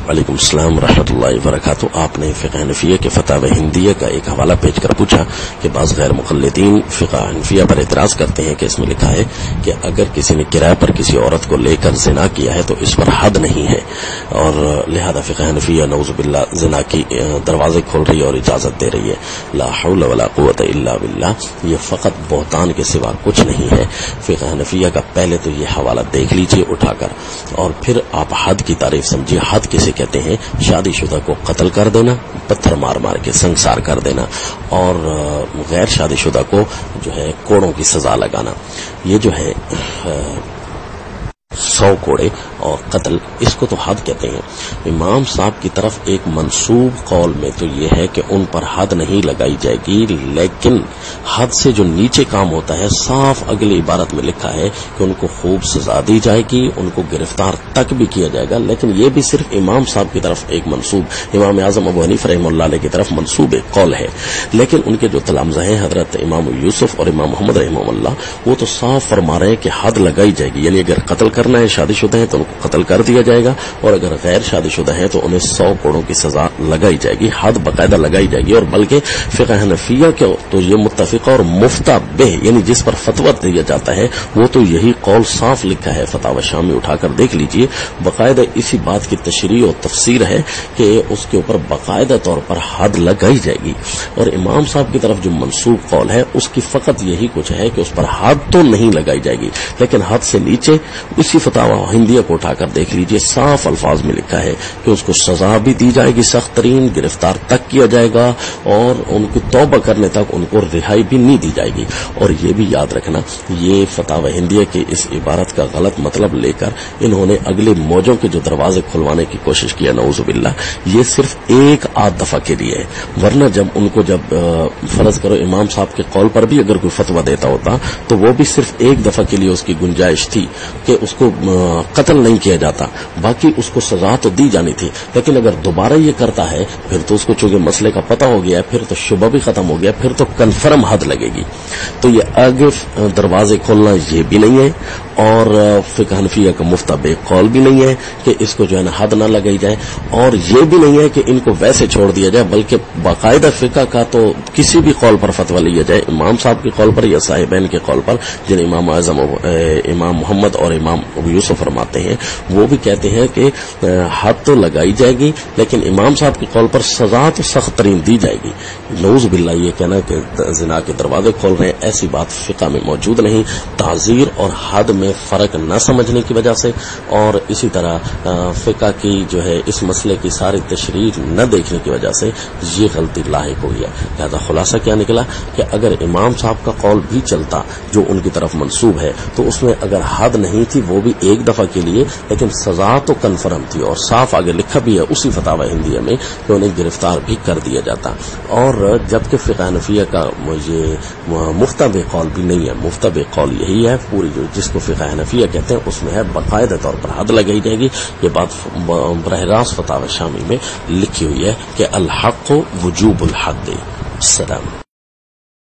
وعلیکم السلام ورحمۃ اللہ وبرکاتہ۔ آپ نے فقہ حنفیہ کے فتاوی ہندیہ کا ایک حوالہ بھیج کر پوچھا کہ بعض غیر مقلدین فقہ حنفیہ پر اعتراض کرتے ہیں کہ اس میں لکھا ہے کہ اگر کسی نے کرایہ پر کسی عورت کو لے کر زنا کیا ہے تو اس پر حد نہیں ہے، اور لہذا فقہ حنفیہ نعوذ باللہ زنا کی دروازے کھول رہی ہے اور اجازت دے رہی ہے۔ لا حول ولا قوت الا باللہ، یہ فقط بہتان کے سوا کچھ نہیں ہے۔ فقہ حنفیہ کا پہلے تو یہ حوالہ دیکھ لیجئے اٹھا کر، اور پھر آپ حد کی تعریف سمجھیے۔ حد کسے کہتے ہیں؟ شادی شدہ کو قتل کر دینا، پتھر مار مار کے سنگسار کر دینا، اور غیر شادی شدہ کو جو ہے کوڑوں کی سزا لگانا۔ یہ جو ہے 100 کوڑے اور قتل، اس کو تو حد کہتے ہیں۔ امام صاحب کی طرف ایک منسوب قول میں تو یہ ہے کہ ان پر حد نہیں لگائی جائے گی، لیکن حد سے جو نیچے کام ہوتا ہے صاف اگلی عبارت میں لکھا ہے کہ ان کو خوب سزا دی جائے گی، ان کو گرفتار تک بھی کیا جائے گا۔ لیکن یہ بھی صرف امام صاحب کی طرف ایک منسوب، امام اعظم ابو حنیفہ رحمہ اللہ علیہ کی طرف منسوب ایک قول ہے، لیکن ان کے جو تلامذہ ہیں حضرت امام یوسف اور امام محمد رحمہ اللہ، وہ تو صاف فرما رہے ہیں کہ حد لگائی جائے گی، یعنی اگر قتل کرنا ہے شادی شدہ ہیں تو ان کو قتل کر دیا جائے گا، اور اگر غیر شادی شدہ ہیں تو انہیں 100 کوڑوں کی سزا لگائی جائے گی، حد باقاعدہ لگائی جائے گی۔ اور بلکہ فقہ حنفیہ کے تو یہ متفقہ اور مفتہ بہ، یعنی جس پر فتویٰ دیا جاتا ہے، وہ تو یہی قول صاف لکھا ہے، فتاوی شامی اٹھا کر دیکھ لیجئے، باقاعدہ اسی بات کی تشریح اور تفسیر ہے کہ اس کے اوپر باقاعدہ طور پر حد لگائی جائے گی۔ اور امام صاحب کی طرف جو منسوب قول ہے اس کی فقط یہی کچھ ہے کہ اس پر حد تو نہیں لگائی جائے گی، لیکن حد سے نیچے اسی فتاوی ہندیہ کو اٹھا کر دیکھ لیجئے، صاف الفاظ میں لکھا ہے کہ اس کو سزا بھی دی جائے گی سخت ترین، گرفتار تک کیا جائے گا، اور ان کی توبہ کرنے تک ان کو رہائی بھی نہیں دی جائے گی۔ اور یہ بھی یاد رکھنا، یہ فتاوی ہندیہ کی اس عبارت کا غلط مطلب لے کر انہوں نے اگلے موجوں کے جو دروازے کھلوانے کی کوشش کیا، نعوذ باللہ، یہ صرف ایک آدھ دفعہ کے لیے ہے۔ ورنہ جب فرض کرو امام صاحب کے قول پر بھی اگر کوئی فتویٰ دیتا ہوتا تو وہ بھی صرف ایک دفعہ کے لیے اس کی گنجائش تھی کہ اس کو قتل نہیں کیا جاتا، باقی اس کو سزا تو دی جانی تھی۔ لیکن اگر دوبارہ یہ کرتا ہے پھر تو اس کو چونکہ مسئلے کا پتہ ہو گیا ہے، پھر تو شبہ بھی ختم ہو گیا، پھر تو کنفرم حد لگے گی۔ تو یہ آگے دروازے کھولنا یہ بھی نہیں ہے، اور فقہ حنفیہ کا مفتہ قول بھی نہیں ہے کہ اس کو جو ہے نا حد نہ لگائی جائے، اور یہ بھی نہیں ہے کہ ان کو ویسے چھوڑ دیا جائے، بلکہ باقاعدہ فقہ کا تو کسی بھی قول پر فتویٰ لیا جائے، امام صاحب کے قول پر یا صاحبین کے قول پر، جن امام اعظم امام محمد اور امام ابو یوسف فرماتے ہیں، وہ بھی کہتے ہیں کہ حد تو لگائی جائے گی، لیکن امام صاحب کے قول پر سزا تو سخت ترین دی جائے گی۔ نعوذ باللہ، یہ کہنا کہ زنا کے دروازے کھول رہے ہیں، ایسی بات فقہ میں موجود نہیں۔ تعزیر اور حد میں فرق نہ سمجھنے کی وجہ سے، اور اسی طرح فقہ کی جو ہے اس مسئلے کی ساری تشریح نہ دیکھنے کی وجہ سے یہ غلطی لاحق ہوئی ہے۔ لہذا خلاصہ کیا نکلا کہ اگر امام صاحب کا قول بھی چلتا جو ان کی طرف منسوب ہے، تو اس میں اگر حد نہیں تھی وہ بھی ایک دفعہ کے لیے، لیکن سزا تو کنفرم تھی، اور صاف آگے لکھا بھی ہے اسی فتاوی ہندیہ میں کہ انہیں گرفتار بھی کر دیا جاتا۔ اور جبکہ فقہ حنفیہ کا یہ مفتہ قول بھی نہیں ہے، مفتہ قول یہی ہے، پوری جس کو فقہ حنفیہ کہتے ہیں اس میں ہے باقاعدہ طور پر حد لگائی جائے گی۔ یہ بات براہ راست فتاوی شامی میں لکھی ہوئی ہے کہ الحق وجوب الحد۔ السلام۔